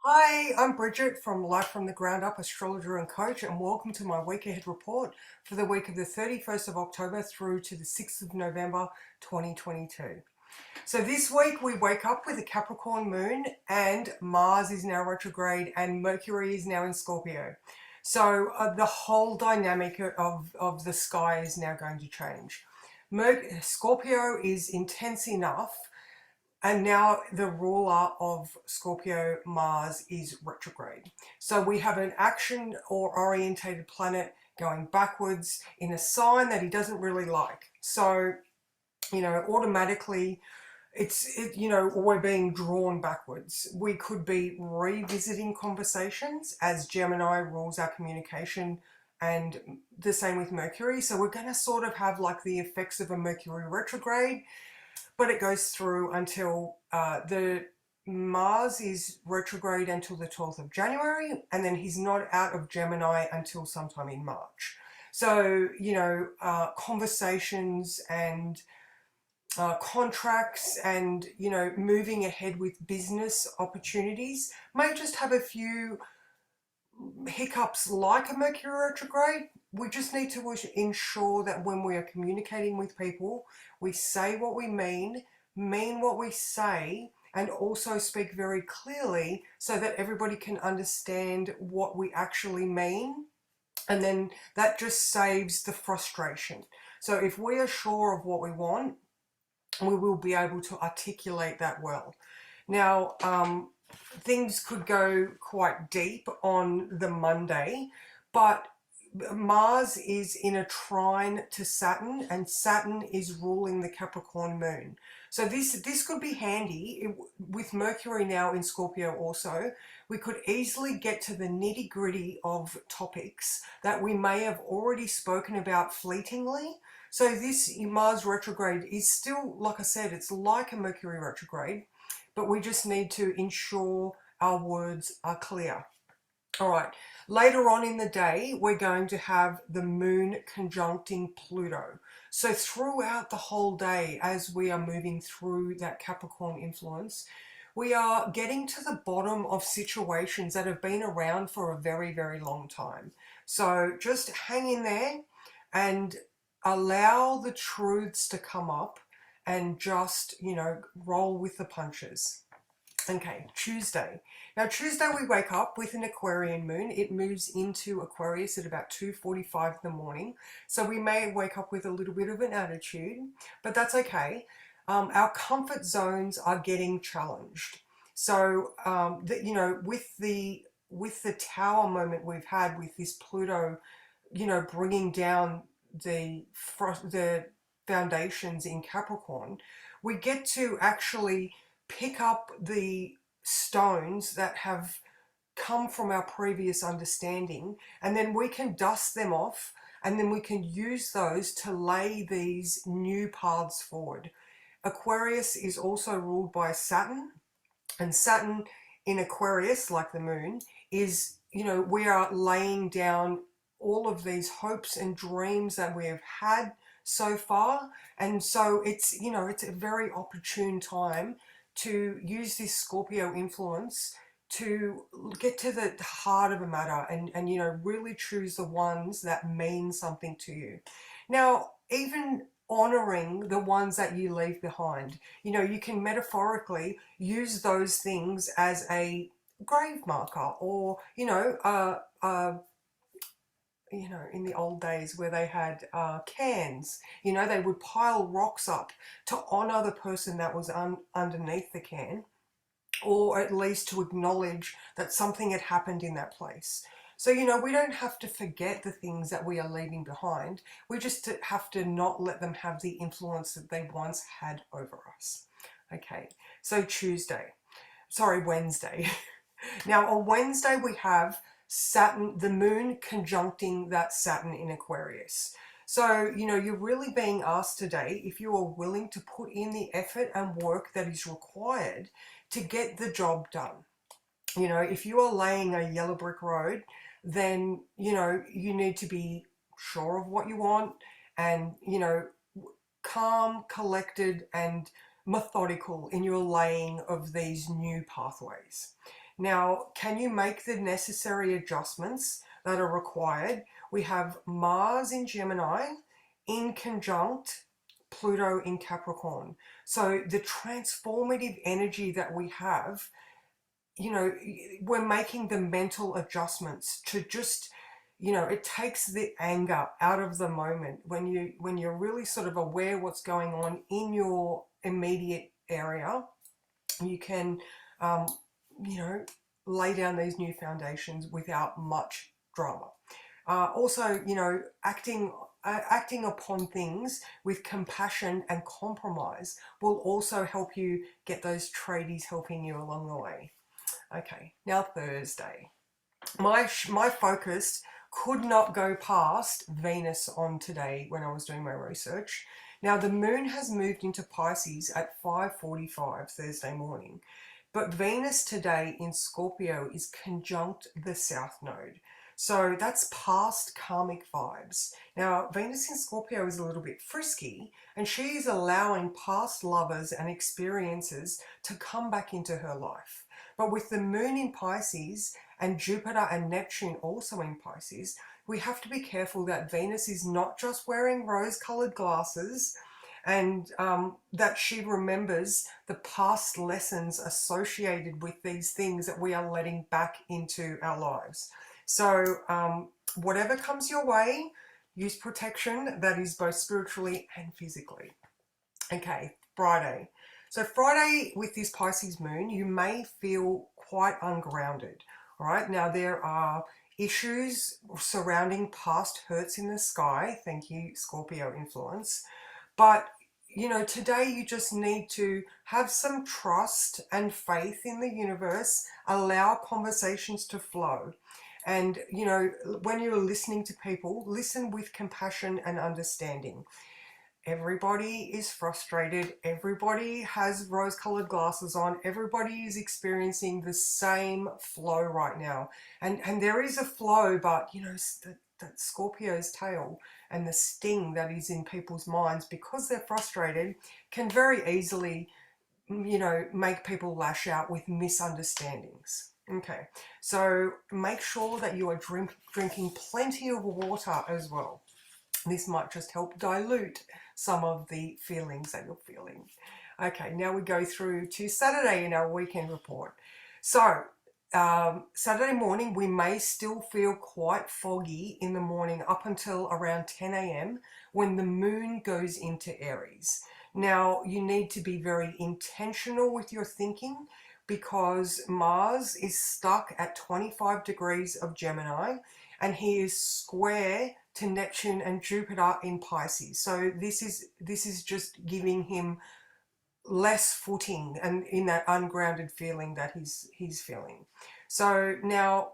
Hi, I'm Bridget from Life from the Ground Up Astrologer and Coach, and welcome to my week ahead report for the week of the 31st of October through to the 6th of November 2022. So this week we wake up with a Capricorn moon and Mars is now retrograde and Mercury is now in Scorpio. So the whole dynamic of the sky is now going to change. Scorpio is intense enough, and now the ruler of Scorpio, Mars, is retrograde. So we have an action or orientated planet going backwards in a sign that he doesn't really like. So, automatically we're being drawn backwards. We could be revisiting conversations as Gemini rules our communication, and the same with Mercury. So we're going to sort of have like the effects of a Mercury retrograde, but it goes through until the Mars is retrograde until the 12th of January, and then he's not out of Gemini until sometime in March. So, conversations and contracts and, moving ahead with business opportunities may just have a few hiccups like a Mercury retrograde. We just need to ensure that when we are communicating with people, we say what we mean what we say, and also speak very clearly so that everybody can understand what we actually mean. And then that just saves the frustration. So if we are sure of what we want, we will be able to articulate that well. Now, things could go quite deep on the Monday, but Mars is in a trine to Saturn, and Saturn is ruling the Capricorn moon. So this could be handy with Mercury now in Scorpio also. We could easily get to the nitty-gritty of topics that we may have already spoken about fleetingly. So this Mars retrograde is still, like I said, it's like a Mercury retrograde, but we just need to ensure our words are clear. All right, later on in the day, we're going to have the moon conjuncting Pluto. So throughout the whole day, as we are moving through that Capricorn influence, we are getting to the bottom of situations that have been around for a very, very long time. So just hang in there and allow the truths to come up and just, roll with the punches. Okay, Tuesday. Now, Tuesday we wake up with an Aquarian moon. It moves into Aquarius at about 2:45 in the morning. So we may wake up with a little bit of an attitude, but that's okay. Our comfort zones are getting challenged. So, with the tower moment we've had with this Pluto, bringing down the foundations in Capricorn, we get to actually pick up the stones that have come from our previous understanding, and then we can dust them off, and then we can use those to lay these new paths forward. Aquarius is also ruled by Saturn, and Saturn in Aquarius, like the moon, is, we are laying down all of these hopes and dreams that we have had so far. And so it's, it's a very opportune time to use this Scorpio influence to get to the heart of a matter and really choose the ones that mean something to you. Now, even honoring the ones that you leave behind, you can metaphorically use those things as a grave marker, or in the old days where they had cans, they would pile rocks up to honor the person that was underneath the can, or at least to acknowledge that something had happened in that place. So, we don't have to forget the things that we are leaving behind. We just have to not let them have the influence that they once had over us. Okay, so Wednesday. Now, on Wednesday, we have Saturn, the moon conjuncting that Saturn in Aquarius. So, you're really being asked today if you are willing to put in the effort and work that is required to get the job done. If you are laying a yellow brick road, then, you need to be sure of what you want and, calm, collected, and methodical in your laying of these new pathways. Now, can you make the necessary adjustments that are required? We have Mars in Gemini in conjunct Pluto in Capricorn. So the transformative energy that we have, you know, we're making the mental adjustments to just, you know, it takes the anger out of the moment when you're really sort of aware what's going on in your immediate area. You can, um, you know, lay down these new foundations without much drama. Also, you know, acting upon things with compassion and compromise will also help you get those tradies helping you along the way. Okay, now Thursday. My focus could not go past Venus on today when I was doing my research. Now the moon has moved into Pisces at 5:45 Thursday morning, but Venus today in Scorpio is conjunct the South Node. So that's past karmic vibes. Now, Venus in Scorpio is a little bit frisky, and she is allowing past lovers and experiences to come back into her life. But with the moon in Pisces and Jupiter and Neptune also in Pisces, we have to be careful that Venus is not just wearing rose-colored glasses, and that she remembers the past lessons associated with these things that we are letting back into our lives. So whatever comes your way, use protection that is both spiritually and physically. Okay, Friday. So Friday with this Pisces moon, you may feel quite ungrounded. All right, now there are issues surrounding past hurts in the sky. Thank you, Scorpio influence. But you know, today you just need to have some trust and faith in the universe, allow conversations to flow. And, you know, when you're listening to people, listen with compassion and understanding. Everybody is frustrated. Everybody has rose-colored glasses on. Everybody is experiencing the same flow right now. And there is a flow, but, you know, that Scorpio's tail and the sting that is in people's minds because they're frustrated can very easily, you know, make people lash out with misunderstandings. Okay, so make sure that you are drinking plenty of water as well. This might just help dilute some of the feelings that you're feeling. Okay, now we go through to Saturday in our weekend report. So Saturday morning, we may still feel quite foggy in the morning up until around 10 a.m. when the moon goes into Aries. Now, you need to be very intentional with your thinking because Mars is stuck at 25 degrees of Gemini and he is square to Neptune and Jupiter in Pisces. So this is just giving him less footing and in that ungrounded feeling that he's feeling. So now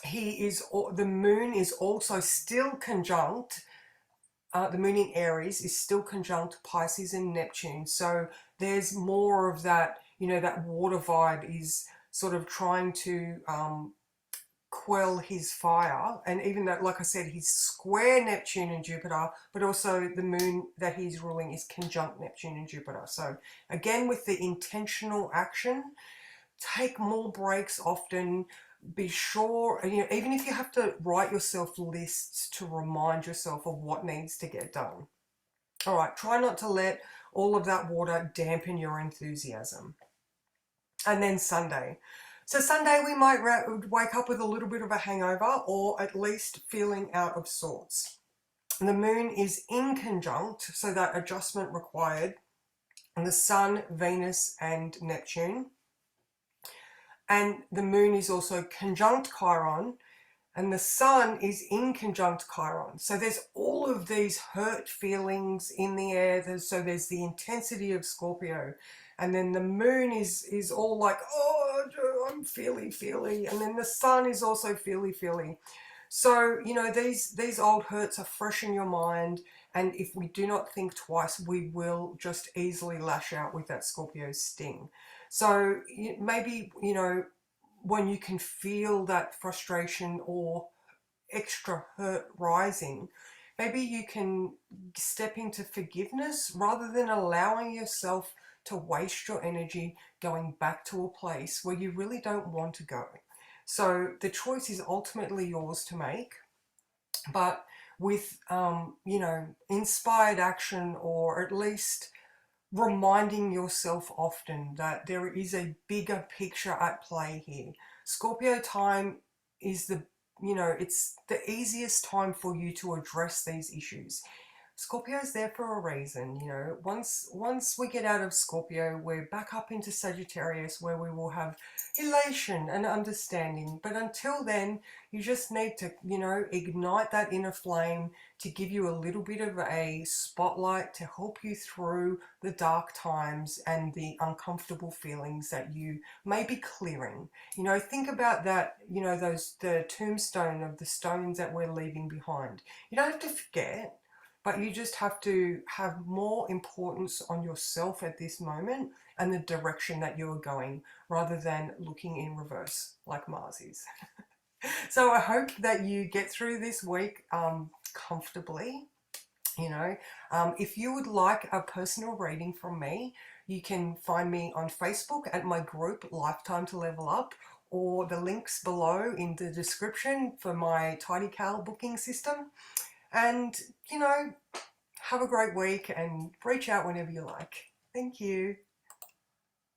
the moon is also still conjunct, the moon in Aries is still conjunct Pisces and Neptune. So there's more of that, you know, that water vibe is sort of trying to quell his fire. And even though, like I said, he's square Neptune and Jupiter, but also the moon that he's ruling is conjunct Neptune and Jupiter. So again, with the intentional action, take more breaks often. Be sure, you know, even if you have to write yourself lists to remind yourself of what needs to get done. All right, try not to let all of that water dampen your enthusiasm. And then Sunday. So Sunday we might wake up with a little bit of a hangover or at least feeling out of sorts. The moon is in conjunct, so that adjustment required, and the Sun, Venus and Neptune. And the moon is also conjunct Chiron, and the Sun is in conjunct Chiron. So there's all of these hurt feelings in the air. So there's the intensity of Scorpio. And then the moon is all like, oh, I'm feely. And then the Sun is also feely. So, you know, these old hurts are fresh in your mind. And if we do not think twice, we will just easily lash out with that Scorpio sting. So maybe, you know, when you can feel that frustration or extra hurt rising, maybe you can step into forgiveness rather than allowing yourself to waste your energy going back to a place where you really don't want to go. So the choice is ultimately yours to make, but with, you know, inspired action, or at least reminding yourself often that there is a bigger picture at play here. Scorpio time is the, you know, it's the easiest time for you to address these issues. Scorpio's there for a reason, you know. Once we get out of Scorpio, we're back up into Sagittarius, where we will have elation and understanding. But until then, you just need to, you know, ignite that inner flame to give you a little bit of a spotlight to help you through the dark times and the uncomfortable feelings that you may be clearing. You know, think about that, you know, the tombstone of the stones that we're leaving behind. You don't have to forget, but you just have to have more importance on yourself at this moment and the direction that you're going, rather than looking in reverse like Mars is. So I hope that you get through this week comfortably. You know, if you would like a personal reading from me, you can find me on Facebook at my group Lifetime to Level Up, or the links below in the description for my TidyCal booking system. And, you know, have a great week and reach out whenever you like. Thank you.